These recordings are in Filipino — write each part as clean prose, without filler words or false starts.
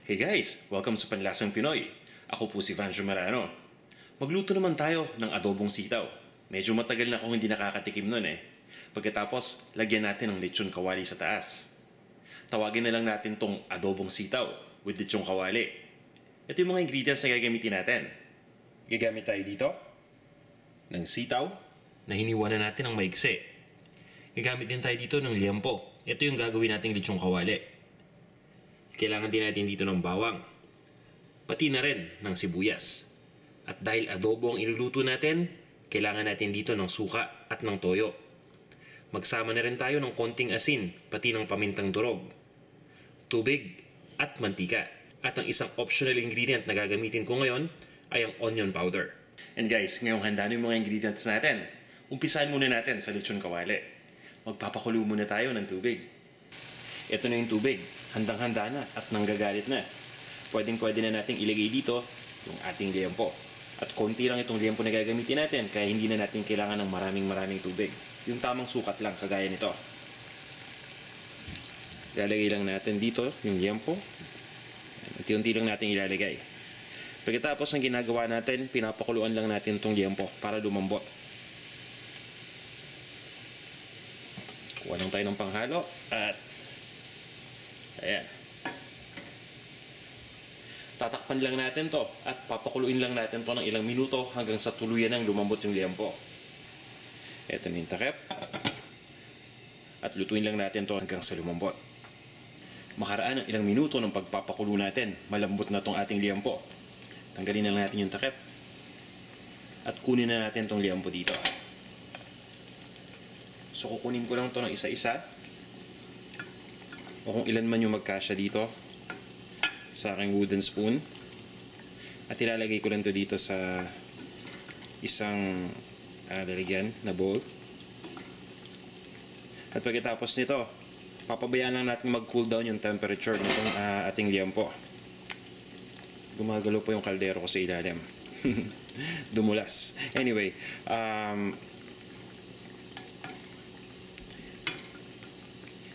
Hey guys! Welcome sa Panlasang Pinoy. Ako po si Vanjo Marano. Magluto naman tayo ng adobong sitaw. Medyo matagal na akong hindi nakakatikim nun eh. Pagkatapos, lagyan natin ng lechon kawali sa taas. Tawagin na lang natin tong adobong sitaw with lechon kawali. Ito yung mga ingredients na gagamitin natin. Gagamit tayo dito ng sitaw na hiniwa na natin ng maigsi. Gagamit din tayo dito ng liempo. Ito yung gagawin nating lechon kawali. Kailangan din natin dito ng bawang, pati na rin ng sibuyas. At dahil adobo ang iluluto natin, kailangan natin dito ng suka at ng toyo. Magsama na rin tayo ng konting asin, pati ng pamintang durog, tubig at mantika. At ang isang optional ingredient na gagamitin ko ngayon ay ang onion powder. And guys, ngayong handa na yung mga ingredients natin. Umpisahan muna natin sa lechon kawali. Magpapakulo muna tayo ng tubig. Ito na yung tubig. Handang-handa na at nanggagalit na. Pwedeng-pwede na nating ilagay dito yung ating liempo. At konti lang itong liempo na gagamitin natin, kaya hindi na natin kailangan ng maraming tubig. Yung tamang sukat lang, kagaya nito. Ilalagay lang natin dito yung liempo. Unti-unti lang natin ilalagay. Pagkatapos ang ginagawa natin, pinapakuluan lang natin itong liempo para lumambot. Kuha lang tayo ng panghalo at ayan. Tatakpan lang natin to at papakuluin lang natin to ng ilang minuto hanggang sa tuluyan ng lumambot yung liempo. Ito na yung takip. At lutuin lang natin to hanggang sa lumambot. Makaraan ng ilang minuto ng pagpapakulo natin, malambot na tong ating liempo. Tanggalin na natin yung takip. At kunin na natin tong liempo dito. So kukunin ko lang to ng isa-isa. O kung ilan man yung magkasya dito sa aking wooden spoon. At ilalagay ko lang to dito sa isang lalagyan na bowl. At pagkatapos nito, papabayaan lang natin mag-cool down yung temperature nitong ating liempo. Gumagalaw po yung kaldero ko sa ilalim. Dumulas. Anyway,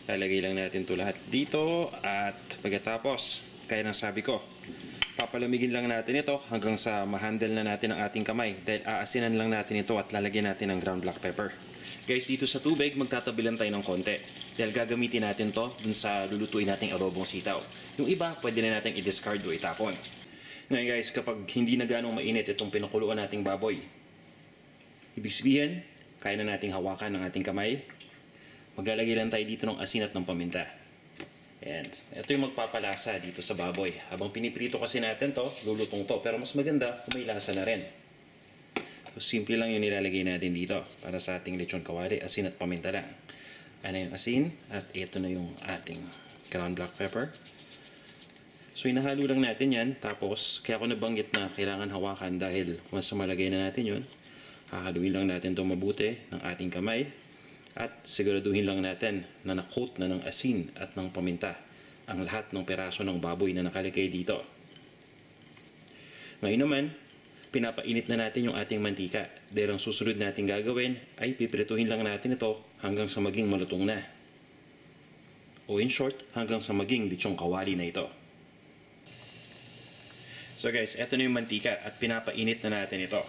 lalagay lang natin ito lahat dito at pagkatapos, kaya nang sabi ko, papalamigin lang natin ito hanggang sa ma-handle na natin ang ating kamay dahil aasinan lang natin ito at lalagyan natin ng ground black pepper. Guys, dito sa tubig, magtatabilan tayo ng konti dahil gagamitin natin to dun sa lulutuin nating adobong sitaw. Yung iba, pwede na natin i-discard o itapon. Ngayon guys, kapag hindi na ganong mainit itong pinakuluan nating baboy, ibig sabihin, kaya na nating hawakan ng ating kamay. Maglalagay lang tayo dito ng asin at ng paminta. And ito yung magpapalasa dito sa baboy. Habang piniprito kasi natin to, lulutong to. Pero mas maganda kung may lasa na rin. So, simple lang yung nilalagay natin dito para sa ating lechon kawali. Asin at paminta lang. Ano yung asin? At ito na yung ating ground black pepper. So inahalo lang natin yan. Tapos, kaya ako nabanggit na kailangan hawakan dahil once malagay na natin yun, hahaluin lang natin ito mabuti ng ating kamay. At siguraduhin lang natin na na-coat na ng asin at ng paminta ang lahat ng peraso ng baboy na nakalagay dito. Ngayon naman, pinapainit na natin yung ating mantika. Dahil ang susunod natin gagawin ay piprituhin lang natin ito hanggang sa maging malutong na. O in short, hanggang sa maging lechong kawali na ito. So guys, eto na yung mantika at pinapainit na natin ito.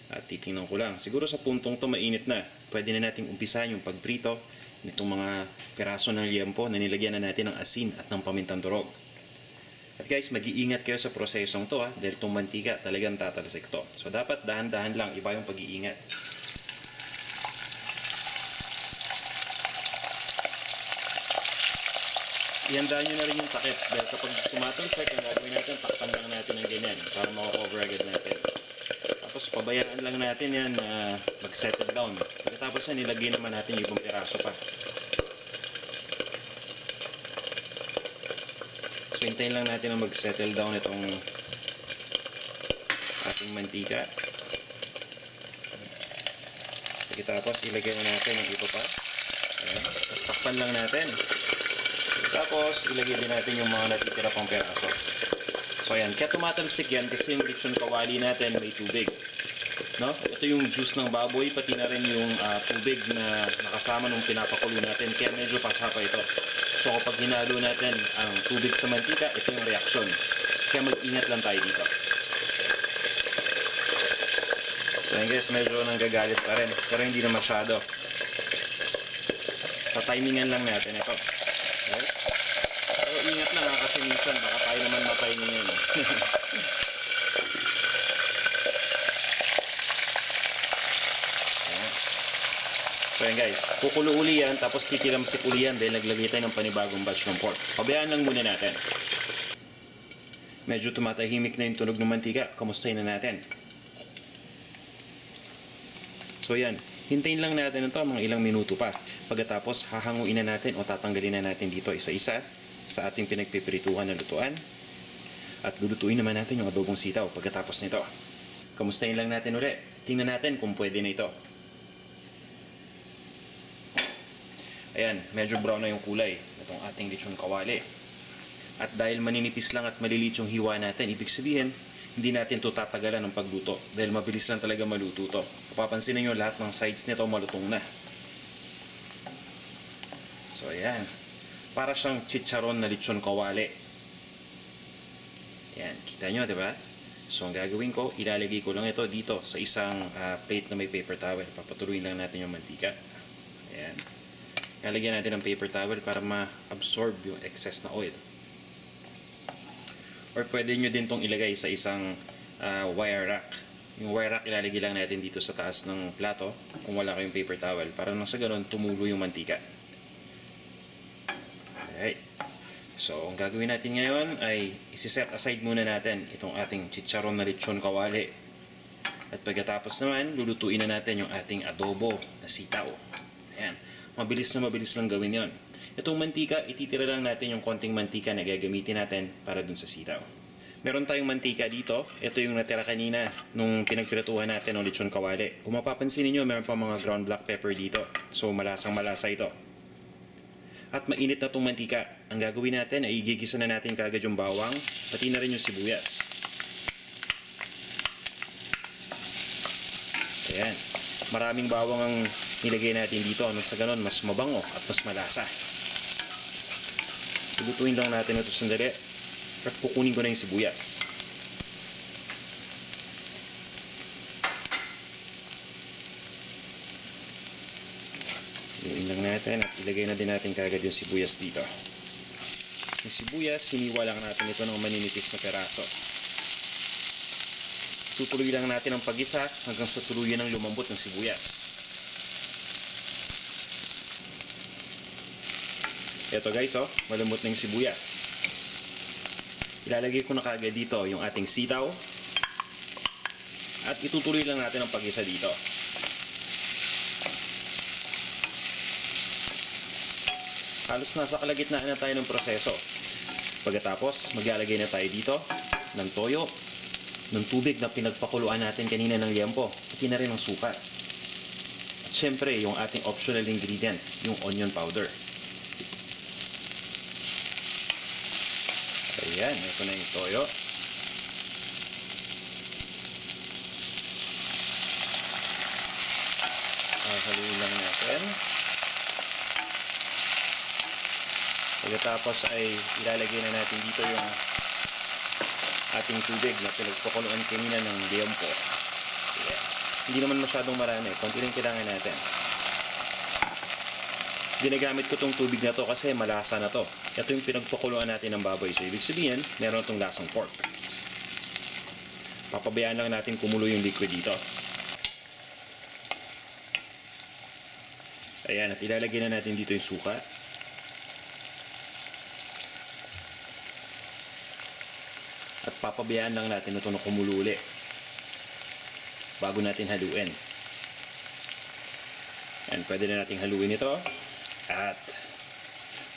At titingnan ko lang. Siguro sa puntong to mainit na. Pwede na nating umpisahan yung pagprito nitong mga peraso ng liempo na nilagyan na natin ng asin at ng pamintang durog. At guys, mag-iingat kayo sa prosesong to dahil itong mantika talagang tatalsik to. So dapat dahan-dahan lang, iba yung pag-iingat. Ihandaan nyo na rin yung takip dahil kapag tumatalsik, ang gagawin natin, takpan lang natin ng ganyan para maka-cover agad natin. Tapos pabayaan lang natin yan na mag-settle down. Pagkatapos yan, nilagay naman natin yung ibang piraso pa. So hintayin lang natin na mag-settle down itong ating mantika. Pagkatapos ilagay na natin yung iba pa. Ayan. Tapos takpan lang natin. Tapos ilagay din natin yung mga natitira pang piraso. So ayan, kaya tumatalsik yan kasi yung lechon kawali natin may tubig. No? Ito yung juice ng baboy, pati na rin yung tubig na nakasama nung pinapakulo natin, kaya medyo pasapa ito. So kapag hinalo natin ang tubig sa mantika, ito yung reaksyon. Kaya mag-ingat lang tayo dito. So yun guys, medyo nanggagalit pa rin. Pero hindi na masyado. Sa timingan lang natin ito. Okay? Pero ingat lang ha, kasi minsan baka tayo naman matay ngayon. So yun guys, kukulo uli yan, tapos titilamsik uli yan dahil naglagay tayo ng panibagong batch ng pork. Pabayaan lang muna natin. Medyo tumatahimik na yung tunog ng mantika, kamustahin na natin. So yan, hintayin lang natin ito mga ilang minuto pa. Pagkatapos hahanguin na natin o tatanggalin na natin dito isa-isa sa ating pinagpipirituhan na lutuan. At lulutuin naman natin yung adobong sitaw pagkatapos nito. Kamustahin lang natin ulit. Tingnan natin kung pwede na ito. Ayan, medyo brown na yung kulay itong ating lechon kawali. At dahil maninipis lang at maliliit yung hiwa natin, ibig sabihin, hindi natin ito tatagalan ng pagluto. Dahil mabilis lang talaga maluto ito. Papansin niyo lahat ng sides nito malutong na. So ayan, para siyang chicharon na lechon kawali. Ayan, kita nyo, diba? So ang gagawin ko, ilalagay ko lang ito dito sa isang plate na may paper towel. Papatuloyin lang natin yung mantika. Ayan. Lalagyan natin ng paper towel para ma-absorb yung excess na oil. Or pwede nyo din itong ilagay sa isang wire rack. Yung wire rack ilalagay lang natin dito sa taas ng plato kung wala kayong paper towel para nang sa ganun tumulo yung mantika. Alright. So ang gagawin natin ngayon ay isi-set aside muna natin itong ating chicharon na lechon kawali. At pagkatapos naman lulutuin na natin yung ating adobo na sitaw. Ayan. Mabilis lang gawin yon. Itong mantika, ititira lang natin yung konting mantika na gagamitin natin para dun sa sitaw. Meron tayong mantika dito. Ito yung natira kanina nung pinagpiratuhan natin ng lechon kawali. Kung mapapansin niyo, meron pa mga ground black pepper dito. So malasang malasa ito. At mainit na itong mantika. Ang gagawin natin ay igigisa na natin kagad yung bawang, pati na rin yung sibuyas. Ayan. Maraming bawang ang nilagay natin dito. Nang sa ganon, mas mabango at mas malasa. Lutuin lang natin ito sandali. At kukunin ko na yung sibuyas. Lutuin lang natin at ilagay na din natin kagad yung sibuyas dito. Yung sibuyas, hiniwa lang natin ito ng maninipis na peraso. Tutuloy lang natin ang pag-isa hanggang sa tuluyan ng lumambot ng sibuyas. Ito guys, oh, malambot na yung sibuyas. Ilalagay ko na kagad dito yung ating sitaw. At itutuloy lang natin ang pag-isa dito. Halos nasa kalagitnaan na tayo ng proseso. Pagkatapos, maglalagay na tayo dito ng toyo, ng tubig na pinagpakuluan natin kanina ng liempo, pati na rin ng suka. At syempre, yung ating optional ingredient, yung onion powder. Ayan, ito na yung toyo. Haluin lang natin. Pagkatapos ay ilalagay na natin dito yung ating tubig na pinagpakuluan kanina ng liempo. Ayan. Hindi naman masyadong marami. Konti lang kailangan natin. Ginagamit ko tong tubig na to kasi malasa na to. Ito yung pinagpakuluan natin ng baboy. So, ibig sabihin, meron itong lasang pork. Papabayaan lang natin kumulo yung liquid dito. Ayan, at ilalagay na natin dito yung suka. At papabayaan lang natin ito na kumulo uli bago natin haluin. Ayan, pwede na natin haluin ito. At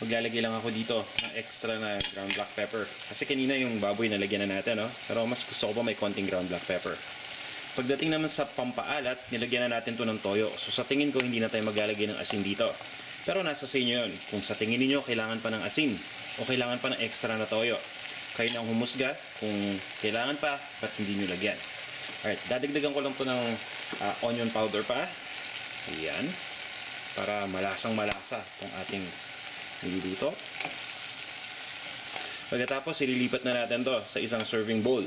maglalagay lang ako dito ng extra na ground black pepper. Kasi kanina yung baboy nalagyan na natin, no? Pero mas gusto ko pa may konting ground black pepper. Pagdating naman sa pampaalat, nilagyan na natin to ng toyo. So sa tingin ko, hindi na tayo maglalagay ng asin dito. Pero nasa sa inyo yun. Kung sa tingin niyo kailangan pa ng asin o kailangan pa ng extra na toyo, kayo nang humusga kung kailangan pa, ba't hindi nyo lagyan. Alright, dadagdagan ko lang po ng onion powder pa. Ayan. Para malasang malasa itong ating Niluluto. Pagkatapos, ililipat na natin to sa isang serving bowl.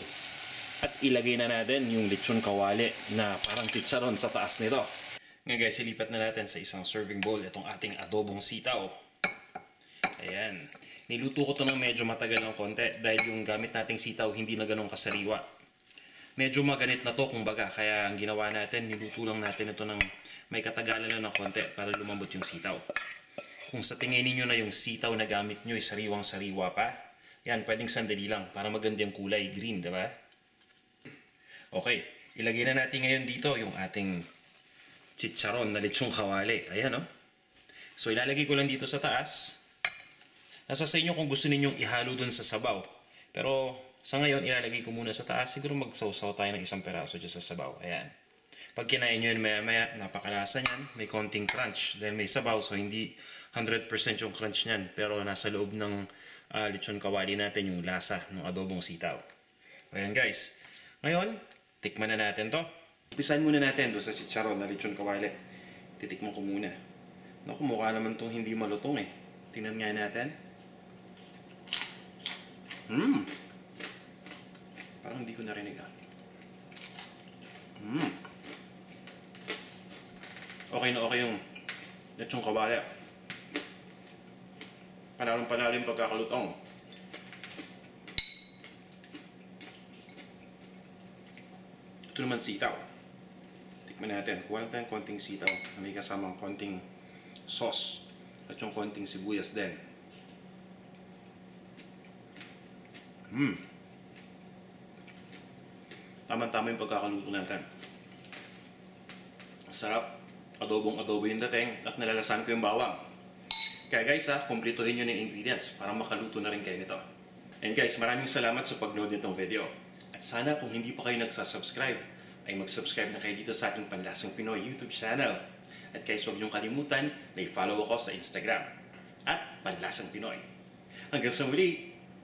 At ilagay na natin yung lechon kawali na parang chicharon sa taas nito. Ngayon guys, ilipat na natin sa isang serving bowl itong ating adobong sitaw. Ayan. Niluto ko to ng medyo matagal ng konti dahil yung gamit nating sitaw hindi na ganun kasariwa. Medyo maganit na to kumbaga, kaya ang ginawa natin, niluto lang natin ito ng may katagalan na ng konti para lumambot yung sitaw. Kung sa tingin niyo na yung sitaw na gamit nyo ay sariwang-sariwa pa, yan, pwedeng sandali lang para maganda yung kulay, green, diba? Okay, ilagay na natin ngayon dito yung ating chicharon na lechong kawali. Ayan, oh. So, ilalagay ko lang dito sa taas. Nasa sa inyo kung gusto ninyong ihalo dun sa sabaw. Pero, sa ngayon, ilalagay ko muna sa taas. Siguro magsaw-saw tayo ng isang peraso dyan sa sabaw. Ayan. Pag kinain nyo yun maya-maya, napakalasa niyan. May konting crunch. Dahil may sabaw, so hindi 100% yung crunch niyan. Pero nasa loob ng lechon kawali natin yung lasa ng adobong sitaw. Ayan guys. Ngayon, tikman na natin to. Umpisahan muna natin doon sa chicharon na lechon kawali. Titikman ko muna. Naku, mukha naman itong hindi malutong eh. Tingnan nga natin. Parang hindi ko narinig ah. Okay na okay yung lechon kawali. Panalong-panalo yung pagkakalutong. Ito naman sitaw. Tikman natin. Kuha lang tayong konting sitaw na may kasamang konting sauce at yung konting sibuyas din. Tama-tama yung pagkakaluto natin. Sarap. Adobong-adobo yung dating at nalalasan ko yung bawang. Kaya guys kumplituhin nyo ng ingredients para makaluto na rin kayo nito. And guys, maraming salamat sa pag-nood nitong video. At sana kung hindi pa kayo nagsasubscribe, ay mag-subscribe na kayo dito sa ating Panlasang Pinoy YouTube channel. At guys, huwag niyong kalimutan na i-follow ako sa Instagram at Panlasang Pinoy. Hanggang sa muli!